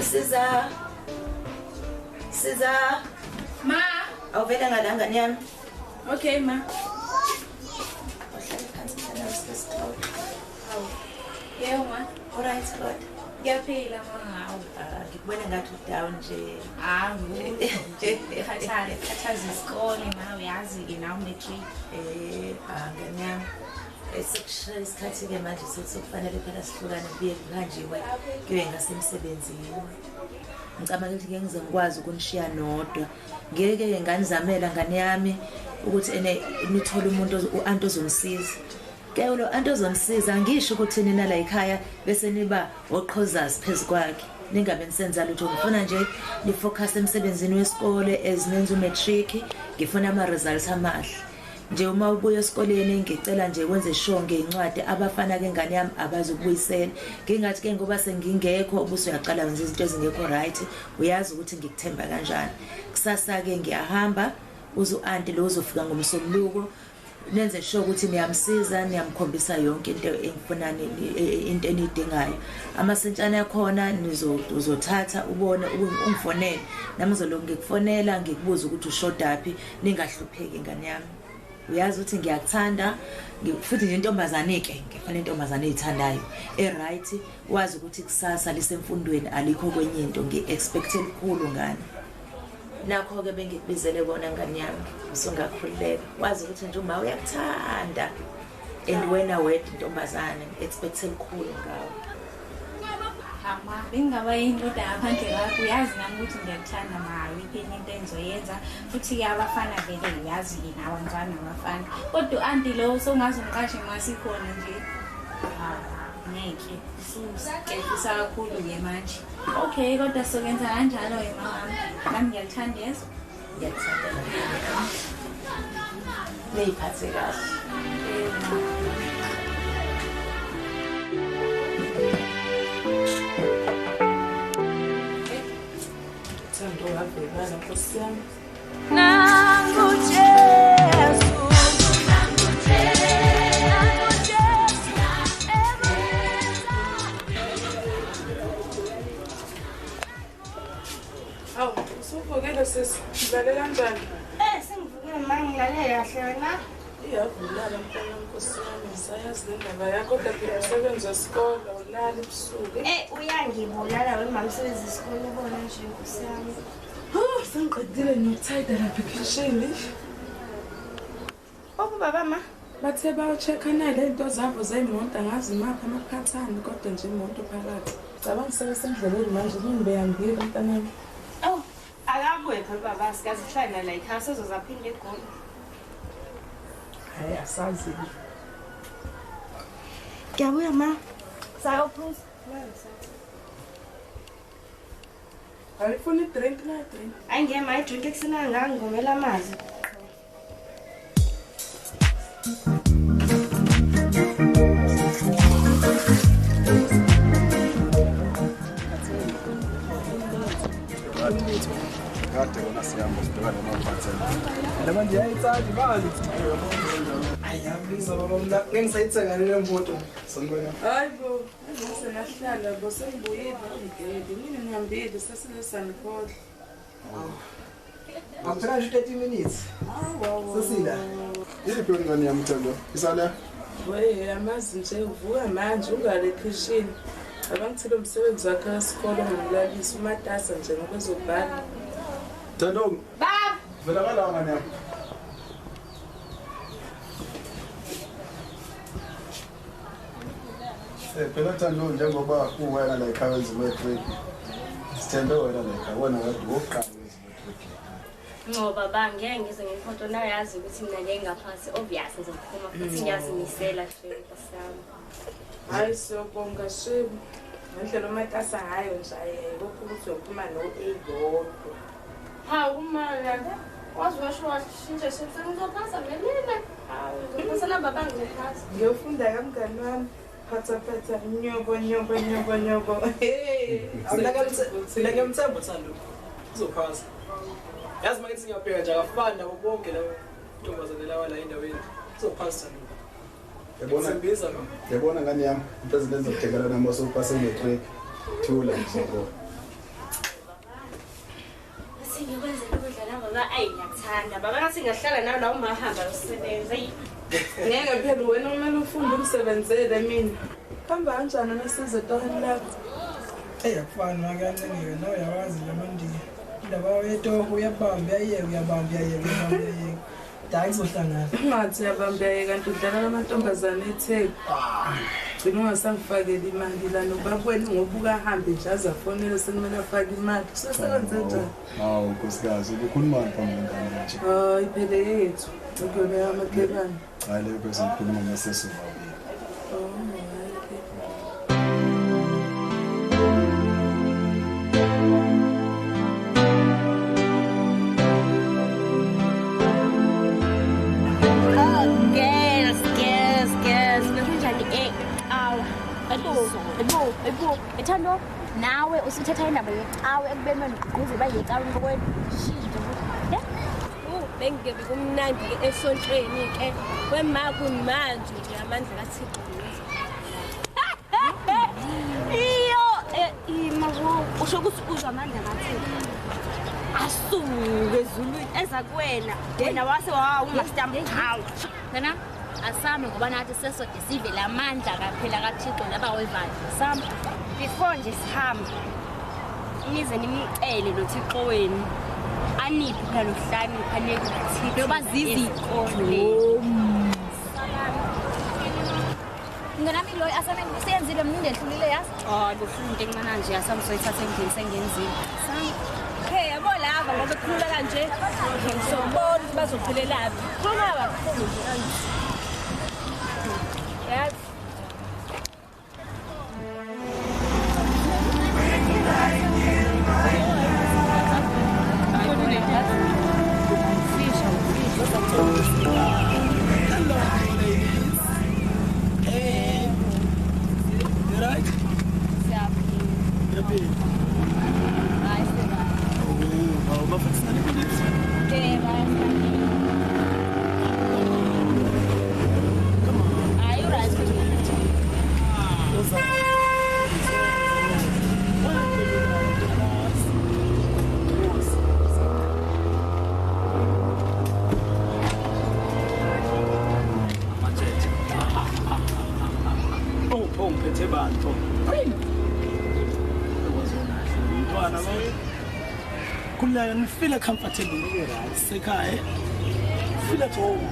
Siza. Ma. Awuvela ngala ngane yami. Okay, ma. Yebo ma. Alright, Lord. Ngiyaphila ma. Ngikubona ngathi down nje. Khathaza isikole ma uyazi ke nawe matric. Ngane yami. Sekushaya isikhathi-ke manje sekufanele phela sihlukane kuye kuhanjiwe kuye ngasemsebenzini. Ngicabanga ukuthi ngeke ngize ngikwazi ukunishiya nodwa. Ngeke nganizamela ngane yami ukuthi nithole umuntu u-anti ozomsiza. Ke lo anti ozomsiza ngisho ukuthi nina la ekhaya bese niba oqhozazi phezukwakhe. Ningabe nisenza lutho. Ngifuna nje nifocus emsebenzini wesikole ezinenza umatric. Ngifuna ama-results amahle. Nje uma ubuya esikoleni ngicela nje wenze sure ngeincwadi abafana ke ngane yami abazokubuyisela. Ngingathi ke ngoba sengingekho ubuso uyaqala wenza izinto ezingekho right. Uyazi ukuthi ngikuthemba kanjani. Kusasa ke ngiyahamba uzu-anti lo uzofika ngomsombuluko. Nenze sure ukuthi niyamsiza niyamkhombisa yonke into engifuna into enidingayo. Amasentshana yakhona uzothatha ubone ungifonele. Nami ngizoloku ngikufonela ngikubuza ukuthi ushodaphi ningahlupheki ngane yami. Uyazi ukuthi ngiyakuthanda futhi nje intombazane ke ngifuna intombazane ezithandayo right wazi ukuthi kusasa lisemfundweni alikho kwenye into ngiexpect elikhulu ngani nakho ke bengikubizele bona ngani yami usungakhululeka wazi ukuthi nje uma uyakuthanda and wena wedwa intombazane expect elikhulu ngawe. Ma bengaba yindoda ngaphandle kwakho uyazi nami ukuthi ngiyakuthanda ma weekend into engizoyenza futhi abafana vele uyazi yini abantwana abafana kodwa anti lo songazomqashe masikhona nje ngeke ususikefisa kakhulu ke manje. Okay kodwa sokwenza kanjalo mama nami ngiyakuthanda yeso ngiyakuthanda neyiphathe kahle. Usuvukile sisi, ngilale kanjani? Sengivukile ma ngilale kahle wena? Iyavulala mntwana Nkosi yami, ngisayazi le ndaba yakho kodwa phela umsebenzi wesikole awulali ebusuku. Uyangibulala wena umsebenzi wesikole ubona nje Nkosi yami. Sengiqedile nokuthayida lapha ekitchen. Baba ma? Bathe bayo-check-a le zinto zabo zey'moto angazi maphi amaphathani kodwa nje imoto phakathi. Cabanga sebesendleleni manje ngingibeyambile mntanami. Akakwephi baba sikazi kuhlala la ekhaya sezozaphinde egoli. Hayi asazi. Ngiyabuya ma. Sayophuza. Ayifuni drink na drink. Ayingema idrink ekusena ngangigomela amanzi. Kade wona siyamba sidokana namaphatheni. Lama nje ayitsali manje. Ayabiza baba mna ngisayithenga le moto. Sonibona. Hayibo, ngisenahlala bo sengibuyile ngigede. Mina ngihambile sesilesana kodwa. Akuphela nje 30 minutes. Sesila. Yiphi ngani yamthando? Isala. Wey, amazi nje uvuka manje ungale kitchen. Abangithile umsebenzi wakhe wesikole ngomlalisa umatasa nje ngokwezobhala. Thandong. Baba. Vela bala ngani yami. Phela Thandong njengoba uwena la ekhaya wenza umatric. Sithembe wena la ekhaya wena kade wokuqala wenza umatric. No baba ngeke ngize ngifonto nayo yazi ukuthi mina ngeke ngaphansi obvious ngizophuma futhi ngiyazimisela nje nkosami. Hayi siyobonga shebu. Ngendlela umatasa hayo nje lokhu ukuthi uyophuma no-8 Ha uma yake wazi washo washintsha ngizopasa ngeline. Hayi ngizopasa baba ngizopasa. Ngiyofunda kamngani wami. Phatha nyobo. Hey. Ngiyamthemba Thando. Uzophasa. Yazi manje singabheka nje akafani nabo bonke labo ntombazane lawa la endaweni. Uzophasa Thando. Yabona ngani yami into ezilenza ukuthekelana namoso upase ngetrack thula nje. baba ayi ngiyakuthanda baba ngathi ngahlala nawe la umahamba usebenza Ngeke phela wena kumele ufunde umsebenzele mina. Hamba kanjani nesize toheni lakho? Akufani makanengeke nawe uyawazi nje mandiya. Indaba yetoho uyabamba uyabamba Dayi sohlangana. Ungathi yabambeke kanti udlala namantombazane etheke. Gcina ungasangifakeli imali la nobakwena ngobuka ahambe nje azafonela sekumele afake imali. Sesebenze njani? Hawu nkosikazi ubukhuluma ngomngane nje. Iphele yethu. Ukuyobeka amakhelwane. Hayi leyo bese ngikhuluma ngesesizwe. Ethando nawe usithetha indaba yecawe ekubeni wena ugquze bayecawe ngokwena shinje nje bengeke kumnandi esontweni ke wema kumanje nje amandla kaThixo imavo usho ukuthi uzwa amandla kaThixo asuke ezulwini eza kuwena wena wase ungastamp hawu kana asame ngoba nathi sesode sive lamandla kaphela kaThixo laba wevani sami before nje sihambe nize nimcele noThixo wenu aniphi phela lohlani phaneke kuThixo noba zizikole nginami lo asame usenzile mninde ehlulile yazi lofunde encane nje asami soyithatha endlini sengenzile sami hey yabo laba ngoba ekhulula kanje ngisobona ukuthi bazophelelaphi khona kakhulu nje yes and feel comfortable. Sekai, feel at home.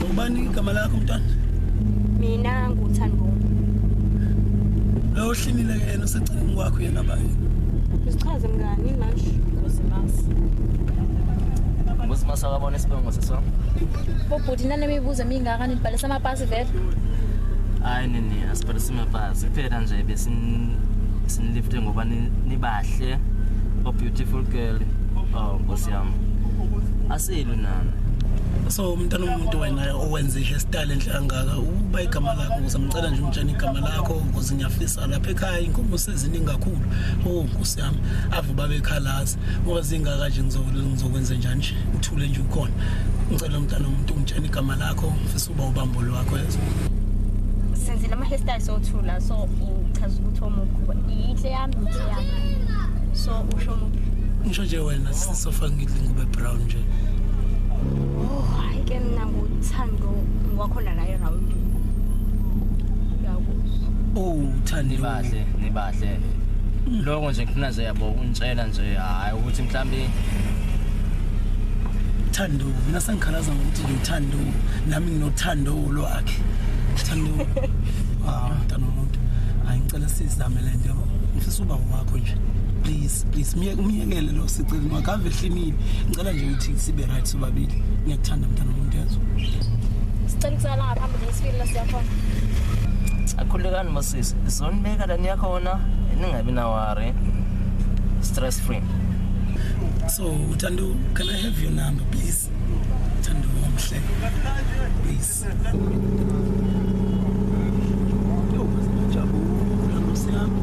Ubani igama lakho mntwana? Mina nguThando. Lo hlinile ke yena useceleni kwakho yena bayi. Isichaze mngani manje ngosiMasi. ngosiMasi akabona isibongo sesona. Bobhuti nane mibuzo mingaka nibhalisa amapasi vele. Hayi nini asibhalisa amapasi kuphela nje besinilifte ngoba nibahle o beautiful girl. Oh Nkosi yami. Asilo nami. So umntana umuntu wena owenza hairstyle enhle kangaka uba igama lakho ngizamcela nje umtshana igama lakho ukuze ngiyafisa lapha ekhaya inkomo seziningi kakhulu. Oh Nkosi yami ave babe khalazi ngoba zingaka nje ngizokwenza njani nje uthule nje ukhona. Ngicela umntana umuntu umtshana igama lakho ngifisa uba ubambo lwakho yezo. Senzile ama hairstyle sothula so uchaza ukuthi omukho ihle yami ihle yami. So usho umuntu ngisho nje wena sisofaka ngidlinga ube brown nje. Ke mina nguThando ngwakhona la around. Oh Thandi nibahle. Lokho nje ngifuna nje yabo untshela nje hayi ukuthi mhlambi Thando mina sangikhalaza ngokuthi ngithando nami nginothando lwakhe. Thando mntana umuntu hayi ngicela sizame le nto ngifisa uba wakho nje. Please umyekele lo sicela makave hlimile ngicela nje ukuthi sibe right sobabili ngiyakuthanda mntana umuntu yazo sicela ukusala ngaphambi lesifile lasiyakhona akhulekani masisi izonibeka la niyakhona ningabi na worry stress free. So Thando, can I have your number please? Thando omhle please. Yo ngijabula Nkosi yami.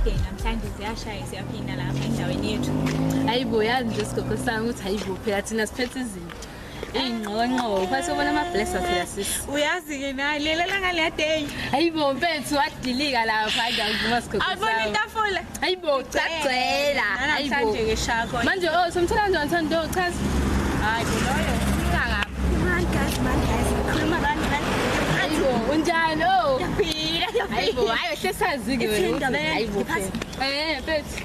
namhlanje ziyashaya siyaphinda lapha endaweni yethu. Hayibo yazi nje sigogo sami ukuthi hayibo phela thina siphethe izinto ey'nqokonqoko phathi ubona ama-blessa phela sisi. Uyazi-ke naye lelela ngaleya day. Hayibo mfethu wadilika lapha ngiyakuvuma sigogo sami. Abona itafula. Hayibo cagcwela. Namhlanje-ke shakho. Manje somthola kanjani Thando chaza? Hayi loyo ungakaphi. Man guys khuluma bani. Hayibo unjani Yaphila. Hayibo hayi sesazi-ke wena. Hayibo mfethu.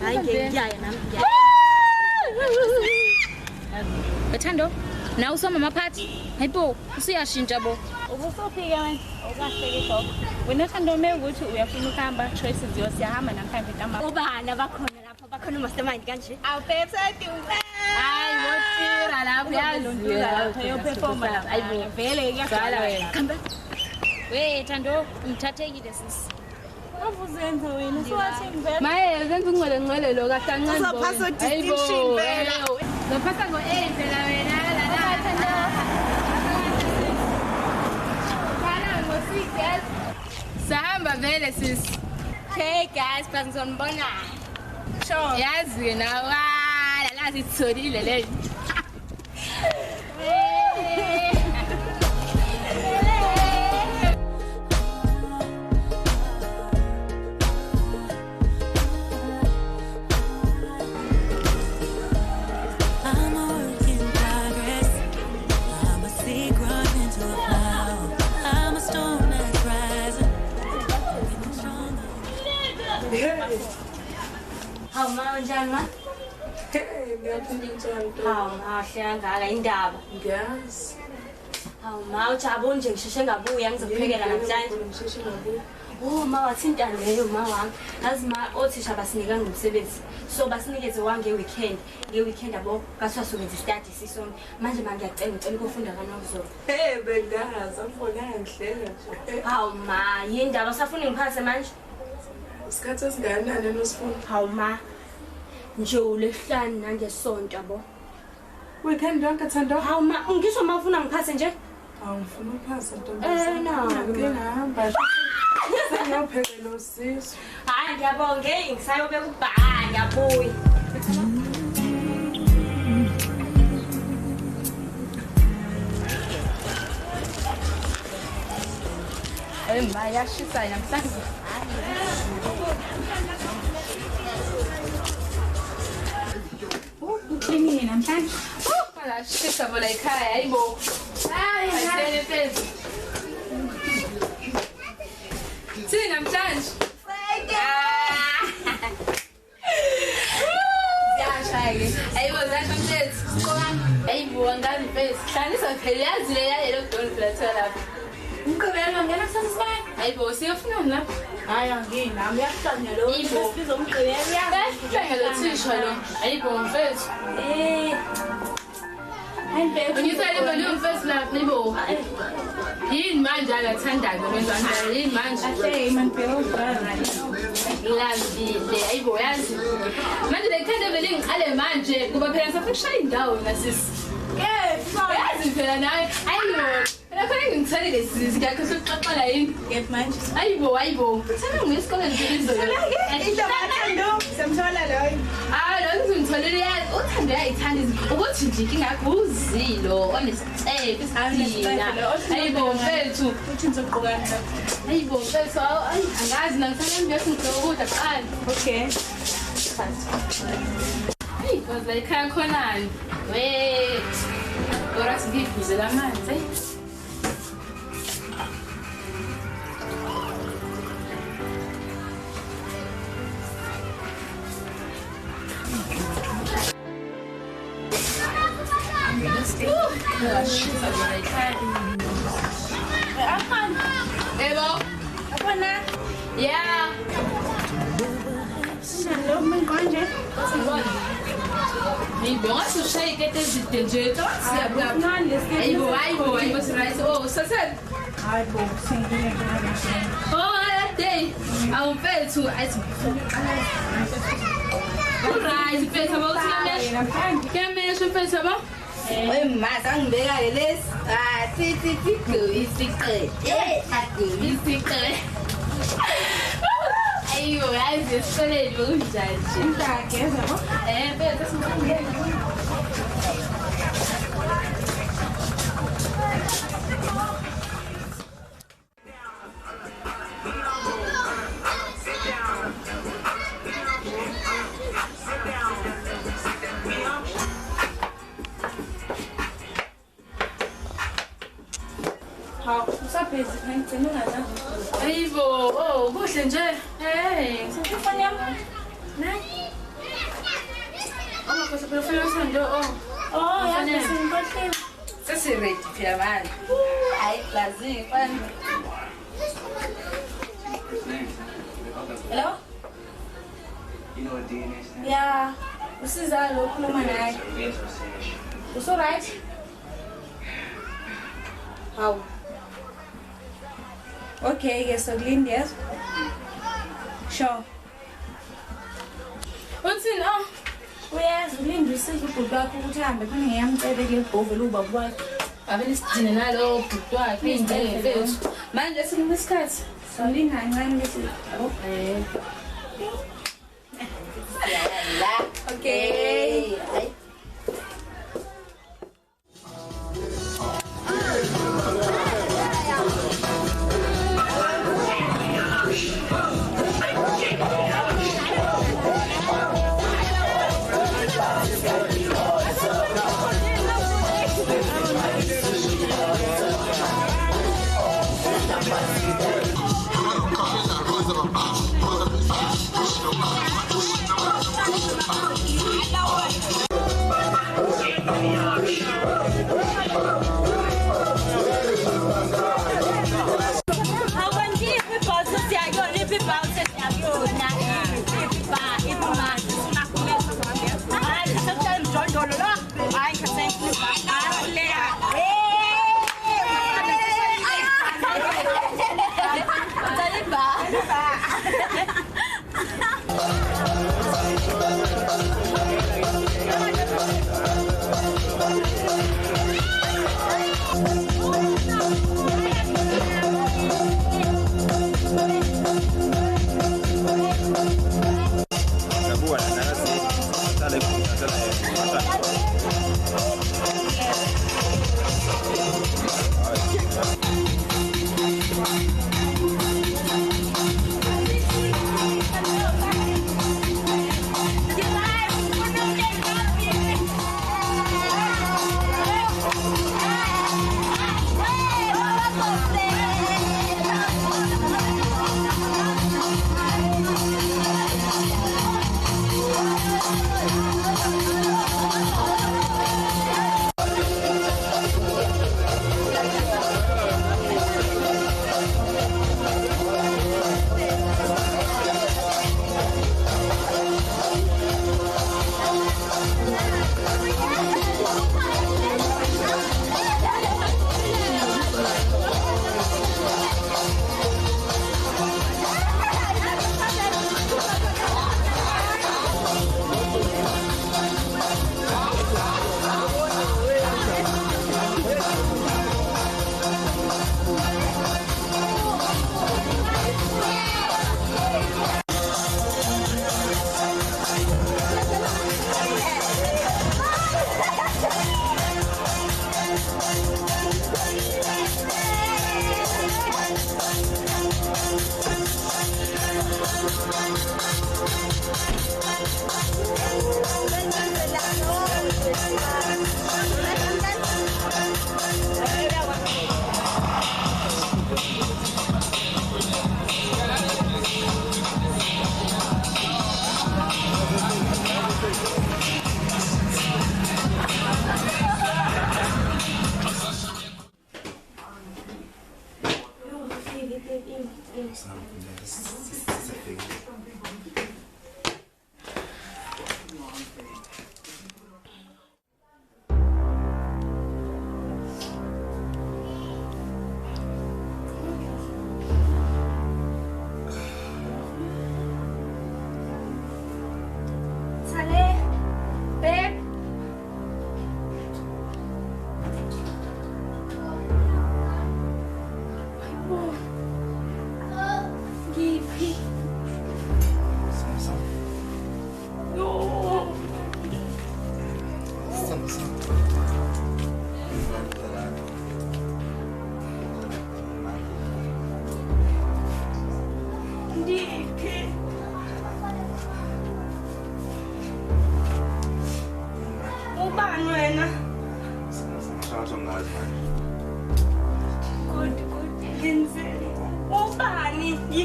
Hayi ngiyaya nami. Thando nawe usoma amaphathi hayibo usuyashintsha bo Ubusophike wena ukahleke gogo. Wena Thando ukuthi uyafuna ukuhamba choices yosiyahamba namhlanje ntamba. ubani abakhona lapho bakhona umastermind kanje Awuphethe dumbe. hayi wotira lapho Lapho yoperforma lapha. hayibo Vele Gala wena. Kambe. we Thando umthathekile sisi Avuzenza wena siwathi ngivela. maye zenza ungcwele lo kahlancane Uzophasa distinction vela. uzophasa ngo-8 phela wena Thando sahamba vele sisi. Hey guys, but ngizonibona. Sure. Yazi-ke nawe la sitholile le. I'm a work in progress. I'm a seed growing into a flower. I'm a stone that's rising. Hawu ma njani ma? Ngiyaphila njani? Hawu ma hlangana indaba. Ngiyazi. Hawu ma ujabule nje ngisheshe ngabuya ngizokuphekela namhlanje. Ngisheshe ngabuya. Oh ma wathinta leyo ma wami. Yazi ma othisha basinika ngomsebenzi. So basinikeze wange-weekend. Nge-weekend yabo kathiwa sobenza i-study sisonke. Manje ma ngiyacela ukufunda kanokuzolo. Bengazi angibonanga ngihlela nje. Hawu ma yindaba usafuna ngiphase manje? Isikhathi esingakanani nosifuna? Hawu ma nje uLesihlanu nangesonto yabo. Weekend yonke Thando? Hawu ma ngisho ma ufuna ngiphase nje? Awufuna ukuphasa ntombazane. No. Ngihamba. Sengiyophekela usizo. Hayi ngiyabonga ngisayobeka ubhayi ngiyabuya. Ma yashisa namhlanje. Uqinile namhlanje. Mala shisa bola ekhaya hayibo. Hayi ayisele phezulu. Sini namhlanje. Ziyashaya-ke. Hayibo ziyashaya mfethu. Hayibo angazi mfethu. Hlanisa phela yazi le yalelo doni phela thola lapha. Umqhubeka ngena kusasibani. Hayibo siyofuna lapha. Hayi anginami yakuhlanya lo. Ibo Sizomgqibela Hlanga lo thisha lo. Hayibo mfethu. Ngisele bona umfethu lapha nibo. Yini manje akathandayo ngenzanjalo yini manje? Hey man phela Ngilazile hayibo yazi. Manje lekhanda vele ngiqale manje kuba phela safuna ukushaya indawo nasisi. Yazi phela nawe hayibo. Phela ngingithalile sisi ngiyakhosa ukuxoxela yini? Get manje. Hayibo. Sana ngiyesikoleni ngizwe. Thando samthola loyo. Lo ngizongitholele yazi uthando uyayithanda izinto ukuthi nje ingakho uzilo onesicebe isithina. Hayibo mfethu. Uthi ngizoqhukana. Hayibo mfethu angazi nangisana ngiyose ngigcoba ukudla qala. Okay. Hayi kodwa ekhaya khonani? We. Ora singivuzela amanzi. Ebo. Abona? Yeah. Lo manje. Ngibona ushaya ikete ezide nje siyabuka. Hayibo sirayisi. Oh sasel. Hayibo singile ngane. Oh Day, I'll pay to ice. Alright, pay about can manage to pay about. Ôi mà sao người bé gái lên tí cười cười Ai ôi ai sẽ chơi luôn chạy chúng ta kéo sao bây giờ ta xuống nghe好，啥杯子？看真的来着。哎不，哦，不现在，哎，上去放凉。来。哦，可是不要放凉上就哦。哦，要是不行。这是瑞吉皮曼。哎，老师，饭。Hello? Yeah, usiza lokhuluma naye. Uso right? How? Okay, yes, so Lindy, yes. Sure. Uthini oh? Uyazi Lindy usike ubhuti wakho ukuthi ahambe khona ngiyamcela kule bhovela ubaba wakhe. Avele sidine nalo ubhuti wakhe indlela lethu. Manje sinika isikhathi. Solinda kancane bese. Okay.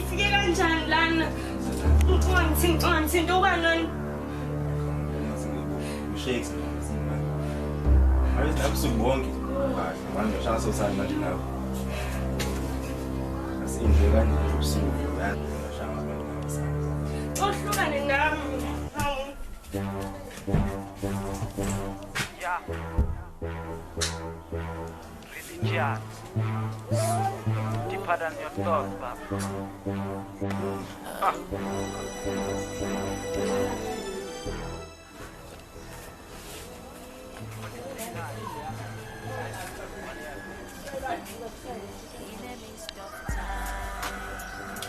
ngifike kanjani lana? Ungangithinta ubani? Shakes. Ayos ebusuku bonke. Hayi, manje ngishaya sosani manje nawe. Asinje kanje ebusuku yazi ngishaya abantu nawe. Ohlukane nami. Yeah. Religion. Deeper than your thoughts, Baba.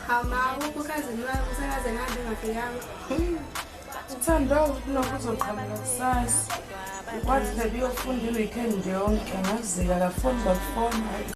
Hama ukho kazini wami usakaze ngabe ngafikanga. Uthando kunokuzoqhamuka kusasa. Kwathi bebiyofunda i-weekend yonke ngazika kafoni bakufona.